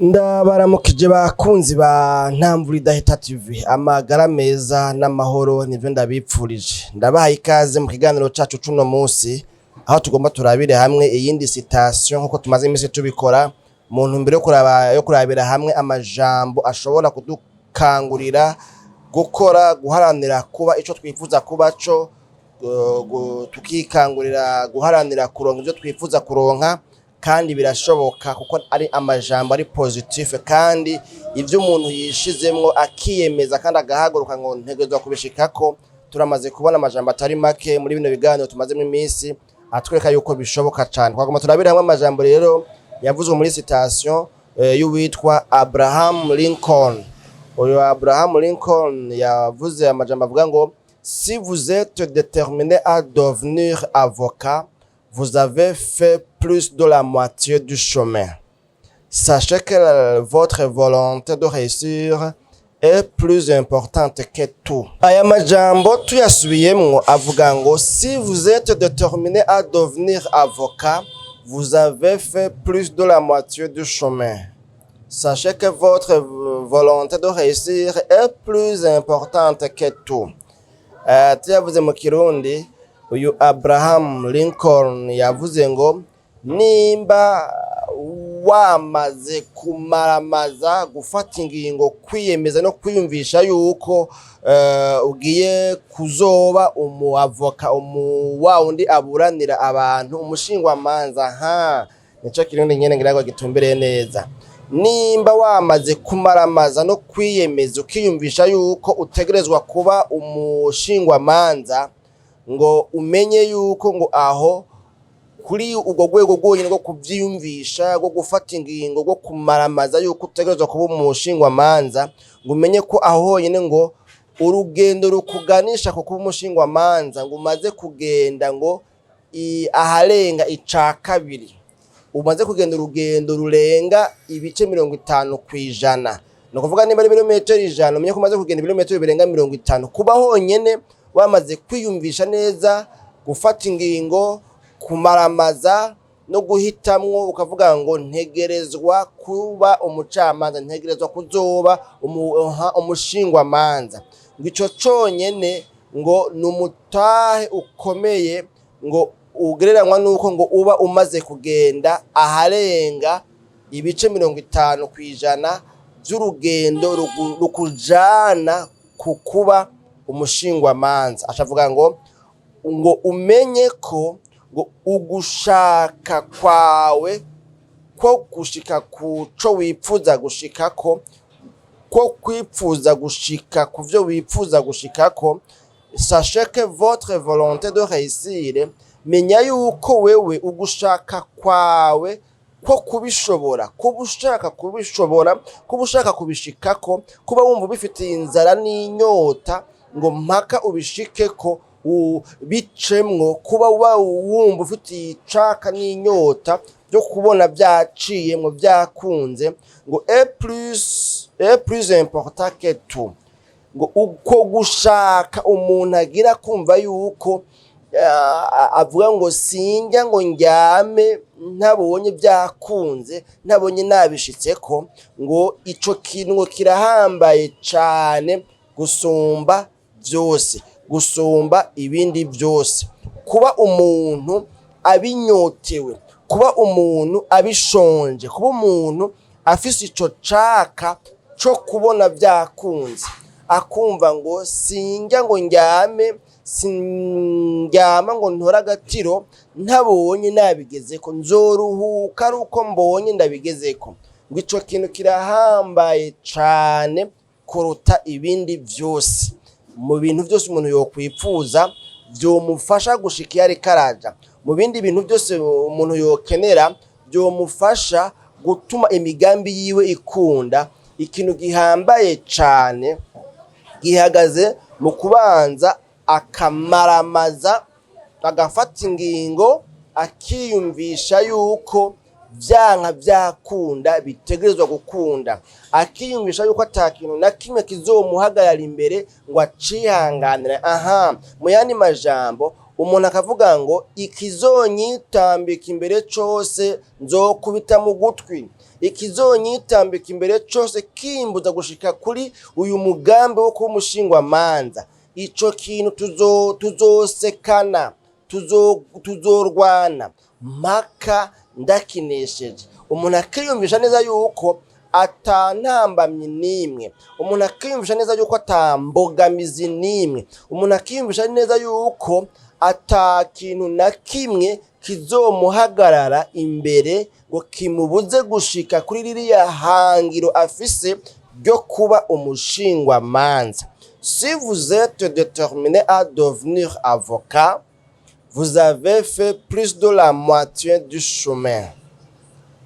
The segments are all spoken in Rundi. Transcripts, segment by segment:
Ndabaramukije bakunzi ba Ntamvura idahita TV, amagara meza n'amahoro nivyo ndabipfurije. Ndabahaye ikaze mu kiganiro cacu cuno munsi, aho tugomba turabire hamwe iyindi citation nkuko tumaze iminsi tubikora mu ntumbero yo kurabira hamwe amajambo ashobora kudukangurira gukora, guharanira kuba ico twifuza kuba co, tukikangurira guharanira kuronka ivyo twifuza kuronka, kandi birashoboka kuko ari amajambo ari positif, kandi ivyo umuntu yishizemwo akiyemeza kandi agahaguruka ngo ntegerezwa kubishikako. Turamaze kubona amajambo atari make muri bino biganiro tumazemo iminsi atwereka yuko bishoboka cyane. Twagomba turabire hamwe amajambo rero yavuzwe muri citation y'uwitwa Abraham Lincoln. Uyu Abraham Lincoln yavuze amajambo avuga ngo si vous êtes déterminé à devenir avocat, vous avez fait plus de la moitié du chemin. Sachez que votre volonté de réussir est plus importante que tout. Aya majambo tuyasubiyemwo avuga ngo si vous êtes déterminé à devenir avocat, vous avez fait plus de la moitié du chemin. Sachez que votre volonté de réussir est plus importante que tout. Tuyavuze mu Kirundi, uyu Abraham Lincoln yavuze ngo nimba wamaze kumaramaza gufata ingingo, kwiyemeza no kwiyumvisha yuko ugiye kuzoba umuavoka, wa undi aburanira abantu, umushingwamanza, nico Kirundi nyene ngira ngo gitumbereye neza. Nimba wamaze kumaramaza no kwiyemeza ukiyumvisha yuko utegerezwa kuba umushingwamanza, ngo umenye yuko ngo aho kuri ubwo rwego rwonyine rwo kuvyiyumvisha, rwo gufata ingingo, rwo kumaramaza yuko utegerezwa kuba umushingwamanza, ngo umenye ko aho honyine ngo urugendo rukuganisha ku kuba umushingwamanza ngo umaze kugenda ngo aharenga ica kabiri. Umaze kugenda urugendo rurenga ibice 50 kwijana. No kuvuga niba ari ibirometero 100, umenye ko umaze kugenda ibirometero birenga 50. Kuba honyene wamaze kwiyumvisha neza, gufata ingingo, kumaramaza no guhitamwo, ukavuga ngo ntegerezwa kuba umucamanza, ntegerezwa kuzoba umushingwamanza. Ngico conyene ngo numutahe ukomeye, ngo ugereranywa nuko ngo uba umaze kugenda aharenga ibice 50 kwijana by'urugendo rukujana kukuba umushingwamanza. Ashavuga ngo umenye ko ngo ugushaka kwawe ko gushika kuco wipfuza gushikako, ko kwipfuza gushika kuvyo wipfuza gushikako. Sachez que votre volonté de réussir, menya yuko wewe ugushaka kwawe ko kubishobora, kubushaka kubishobora, kubushaka kubishikako, kuba wumva bifitiye inzara n'inyota ngo mpaka ubishikeko bicemwo, kuba wumva ufitiye icaka n'inyota byo kubona byaciyemwo byakunze, ngo est plus important que tout. Ngo uko gushaka umuntu agira kumva yuko avuga ngo sinjya ngo njyame ntabonye byakunze, ntabonye nabishitseko, ngo ico kintu kirahambaye cane gusumba byose, gusumba ibindi byose. Kuba umuntu abinyotewe, kuba umuntu abishonje, kuba umuntu afise ico caka co kubona byakunze, akumva ngo sinjya ngo njyame, sinjyama ngo ntora agatiro ntabonye nabigezeko, nzoruhuka ari uko mbonye ndabigezeko. Ngo ico kintu kirahambaye cane kuruta ibindi byose. Mu bintu byose umuntu yokwipfuza byomufasha gushika yari karaja, mu bindi bintu byose umuntu yokenera byomufasha gutuma imigambi yiwe ikunda, ikintu gihambaye cane gihagaze mu kubanza akamaramaza, agafata ingingo, akiyumvisha yuko vyanka vyakunda bitegerezwa gukunda, akiyumvisha yuko atakintu na kimwe kizomuhagarara imbere ngo acihanganire. Mu yandi majambo, umuntu akavuga ngo ikizonyitambika imbere cose nzokubita mu gutwi, ikizonyitambika imbere cose kimbuza gushika kuri uyu mugambi wo kuba umushingwamanza, ico kintu tuzosekana, tuzorwana mpaka ndakinesheje. Umuntu akiyumvisha neza yuko atantambamye nimwe, umuntu akiyumvisha neza yuko atambogamizi nimwe, umuntu akiyumvisha neza yuko ata kintu na kimwe kizomuhagarara imbere ngo kimubuze gushika kuri ririya hangiro afise ryo kuba umushingwamanza. Si vous êtes déterminé à devenir avocat, vous avez fait plus de la moitié du chemin.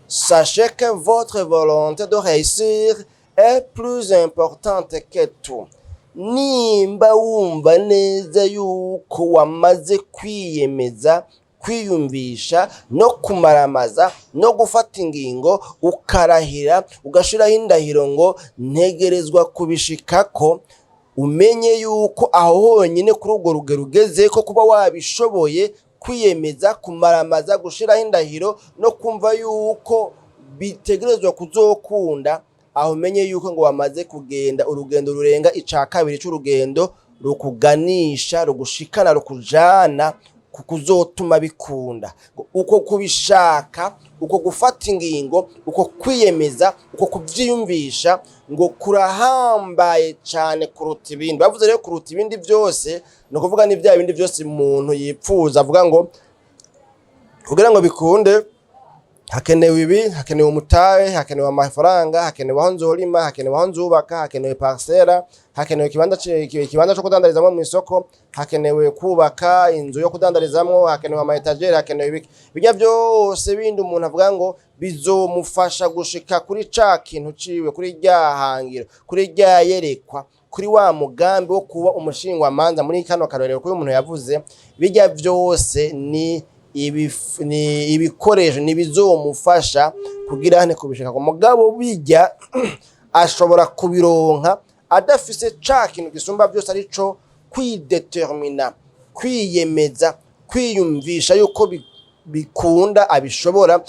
Sachez que votre volonté de réussir est plus importante que tout. Nimba wumva neza yuko wamaze kwiyemeza, kwiyumvisha no kumaramaza no gufata ingingo, ukarahira ugashiraho indahiro ngo ntegerezwa kubishikako, umenye yuko aho honyine kuri urwo rugero ugeze ko kuba wabishoboye kwiyemeza, kumaramaza, gushiraho indahiro no kumva yuko bitegerezwa kuzokunda, aho umenye yuko ngo wamaze kugenda urugendo rurenga ica kabiri c'urugendo rukuganisha, rugushikana, rukujana kuzotuma bikunda. Uko kubishaka, uko gufata ingingo, uko kwiyemeza, uko kuvyiyumvisha ngo kurahambaye cyane kuruta ibindi. Bavuze rero kuruta ibindi byose no kuvuga ni bya bindi byose umuntu yipfuza, avuga ngo kugira ngo bikunde hakenewe ibi, hakenewe umutahe, hakenewe amafaranga, hakenewe aho nzorima, hakenewe aho nzubaka, hakenewe parcela, hakenewe ikibanza cyo kudandarizamo mu isoko, hakenewe kubaka inzu yo kudandarizamo, hakenewe ama etagere, hakenewe bijya byose bindi umuntu avuga ngo bizomufasha gushika kuri ca kintu ciwe, kuri rya hangiro, kuri rya yerekwa, kuri wa mugambi wo kuba umushingwamanza. Muri kano karorero ko umuntu yavuze, bijya byose ni ibikoresho nibizomufasha kugira hane kubishaka ku mugabo. Bijya ashobora kubironka adafise ca kintu gisumba byose, arico kwidetermina, kwiyemeza, kwiyumvisha yuko bikunda, abishobora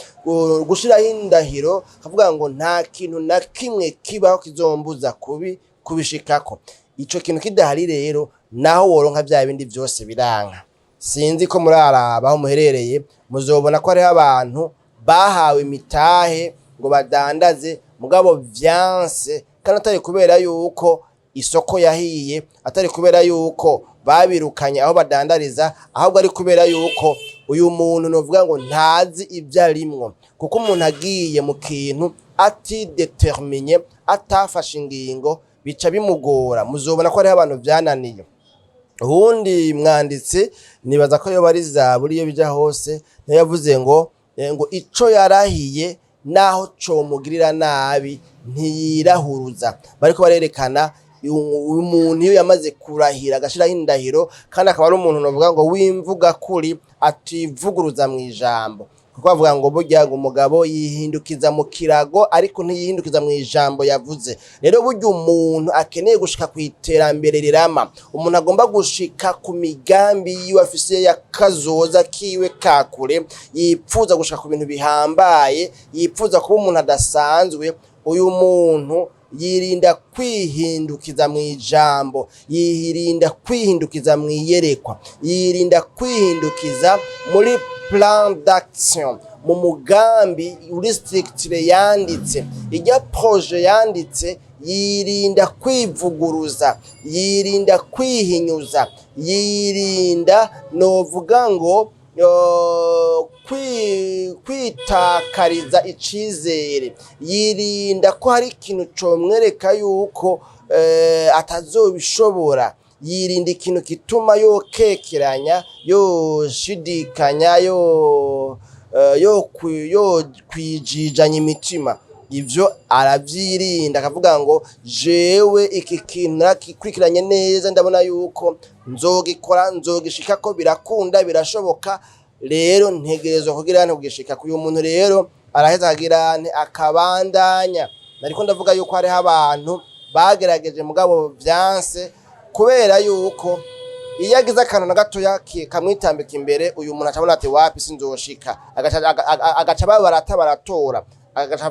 gushiraho indahiro, kavuga ngo nta kintu na kimwe kibaho kizombuza kubishikako. Ico kintu kidahari rero naho woronka bya bindi byose biranka. Sinzi ko muraraba aho muherereye, muzobona ko ari abantu bahawe imitahe ngo badandaze, mugabo vyanse, kandi atari kubera yuko isoko yahiye, atari kubera yuko babirukanye aho badandariza, ahubwo ari kubera yuko uyu muntu novuga ngo ntazi ibyo arimwo. Kuko umuntu agiye mu kintu atideterminye, atafashe ingingo, bica bimugora. Muzobona ko ari abantu vyananiye. Ubundi mwanditsi nibaza ko yo bari Zaburi iyo bija hose yavuze ngo ico yarahiye naho co mugirira nabi ntiyirahuruza. Bariko barerekana umuntu iyo yamaze kurahira agashiraho indahiro, kandi akaba ari umuntu novuga ngo wimvuga kuri, ativuguruza mu ijambo. Kuko bavuga ngo burya umugabo yihindukiza mu kirago ariko ntiyihindukiza mu ijambo yavuze. Rero burya umuntu akeneye gushika ku iterambere rirama, umuntu agomba gushika ku migambi yiwe afise ya kazoza kiwe kakure, yipfuza gushika ku bintu bihambaye, yipfuza kuba umuntu adasanzwe. Uyu muntu yirinda kwihindukiza mu ijambo, yirinda kwihindukiza mu iyerekwa, yirinda kwihindukiza muri plan d'action, mu mugambi uri strictly yanditse, ijya projet yanditse. Yirinda kwivuguruza, yirinda kwihinyuza, yirinda novuga ngo kwitakariza icizere, yirinda ko hari ikintu comwereka yuko atazobishobora, yirinda ikintu kituma yokekeranya, yoshidikanya, yo kwijijanya imitima. Ivyo aravyirinda, akavuga ngo jewe iki kintu nakikurikiranye neza, ndabona yuko nzogikora, nzogishikako, birakunda, birashoboka, rero ntegerezwa kugira kugishika. Kuyu muntu rero araheza agira akabandanya. Nariko ndavuga yuko hariho abantu bagerageje mugabo vyanse, kubera yuko iyo agize akantu na gatoya kamwitambika imbere uyu muntu acabona ati wapi sinzoshika agaca baratora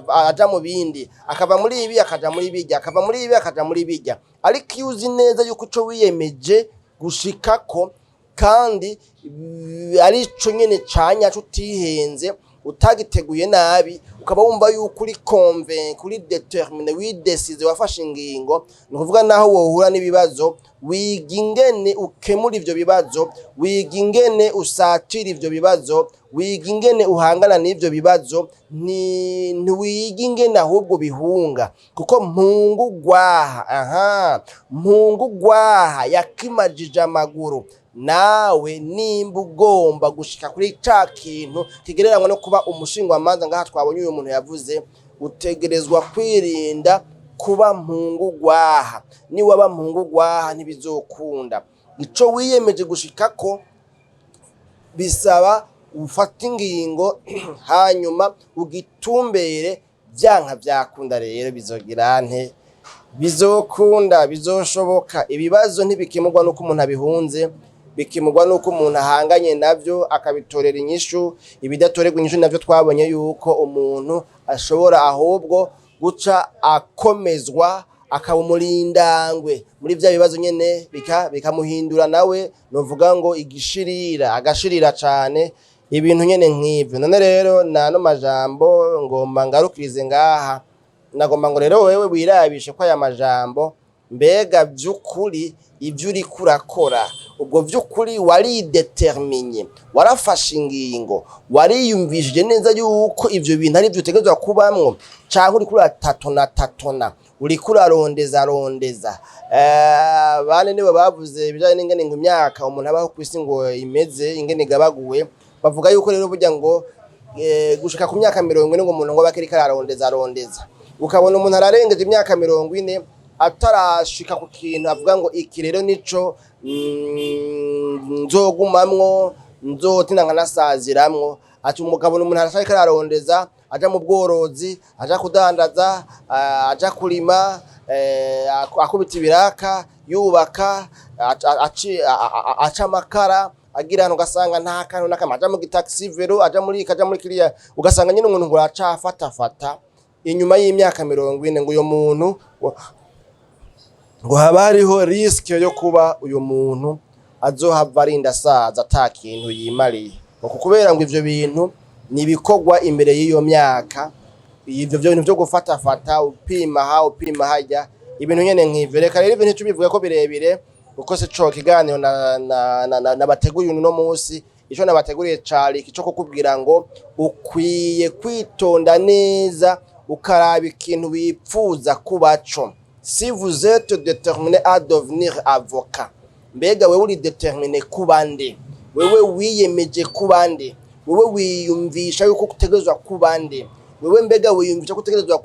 aja mu bindi akava muri ibi akaja muri bijya akava muri ibi akaja muri bijya ariko iyo uzi neza yuko ico wiyemeje gushikako kandi ari ico nyene canya utihenze utagiteguye nabi ukaba wumva yuko uri convaincu uri determiné widesize wafashe ingingo ni kuvuga naho wohura n'ibibazo wiga ingene ukemura ivyo bibazo wiga ingene usatira ivyo bibazo wiga ingene uhangana n'ivyo bibazo ntiwiga ingene ahubwo bihunga kuko mpungu gwaha yakimajije amaguru nawe nimba ugomba gushika kuri ca kintu kigereranywa no kuba umushingwamanza ngaha twabonye uyu muntu yavuze utegerezwa kwirinda kuba mpungu gwaha ni waba mpungu gwaha ntibizokunda ico wiyemeje gushikako bisaba ufata ingingo hanyuma ugitumbere vyanka vyakunda rero bizogira nte bizokunda bizoshoboka ibibazo ntibikemurwa nuko umuntu abihunze bikimugwa nuko umuntu ahanganye navyo akabitorera inyishu ibidatorerwa inyishu navyo twabonye yuko umuntu ashobora ahubwo guca akomezwa akabumurindangwe muri vya bibazo nyene bikamuhindura nawe novuga ngo agashirira cane ibintu nyene nk'ivyo none rero nano majambo ngomba ngarukirize ngaha nagomba ngo rero wewe wirabishe ko aya majambo mbega vy'ukuri ivyo uri kurakora ubwo vy'ukuri warideterminye warafashe ingingo wariyumvishije neza yuko ivyo bintu ari vyo utegerezwa kubamwo canke uri tatona uri kurarondeza bane nibo bavuze bijanye n'ingene ngo imyaka umuntu abaho kwisi ngo imeze ingene gabaguwe bavuga yuko rero burya ngo gushika ku myaka 40 ngo umuntu ngo bakiri kararondeza ukabona umuntu ararengeje imyaka 40 atarashika ku kintu avuga ngo iki rero nico nzogumamwo nzotina nkanasaziramwo ati umugabo n'umuntu arashaka kararondeza aja mu bworozi aja kudandaza aja kulima akubita ibiraka yubaka aca amakara agira hano ugasanga nta kantu nakama aja mu gitaxi vero aja muri kiriya ugasanga nyine umuntu ngo acafatafata inyuma y'imyaka 40 ngo uyo muntu ngo haba hariho risk yo kuba uyu muntu azohava arinda saza atakintu yimariye kubera ngo ivyo bintu nibikogwa imbere y'iyo myaka ivyo bintu byo gufatafata upima hajya ibintu nyene nk'ivyo reka rero ibintu tubivuga ko birebire uko se co kiganiro na bateguriye uno munsi ico nabateguriye cari kico kukubwira ngo ukwiye kwitonda neza ukaraba ikintu wipfuza kubaco. Si vous êtes déterminé à devenir avocat, mbega wewe uri déterminé kubande, wewe wiyemeje kubande, wewe wiyumvisha yuko kutegerezwa kubande, wewe mbega wiyumvisha kutegerezwa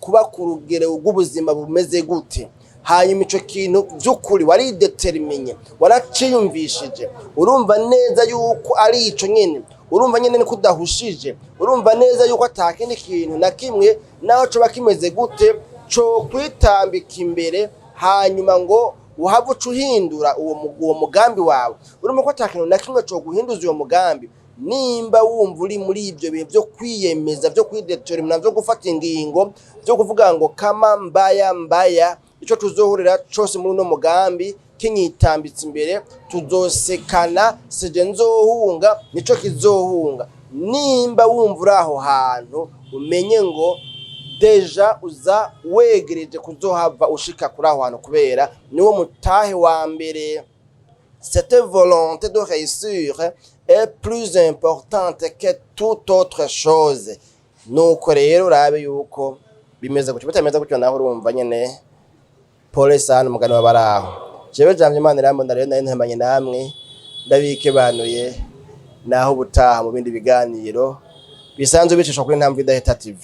kuba ku rugero rw'ubuzima bumeze gute, hanyuma ico kintu by'ukuri wari déterminé waraciyumvishije urumva neza yuko ari ico nyene, urumva nyene ko udahushije, urumva neza yuko atakindi kintu na kimwe naho co bakimeze gute co kwitambika imbere hanyuma ngo uhava ucuhindura uwo mugambi wawe. Urumva ko atakintu na kimwe co guhinduza uwo mugambi nimba wumva uri muri ibyo bihe byo kwiyemeza byo kwidetermina byo gufata ingingo byo kuvuga ngo kama mbaya ico tuzohurira cose muri no mugambi kinyitambitse imbere tuzosekana seje nzohunga nico kizohunga. Nimba wumva uraho hantu umenye ngo deja uza wegereje kuzohava ushika kuri aho hantu kubera niwo mutahe wa mbere. Cette volonté de réussir est plus importante que toute autre chose. Nuko rero urabe yuko bimeze gutyo bitameze gutyo naho urumva nyene pole sana mugani wabaraho. Jewe jamye Imana irambona rero nayo ntemanye namwe ndabike banuye naho butaha mu bindi biganiro bisanzwe bicishwa kuri Ntambwe Idaheta TV.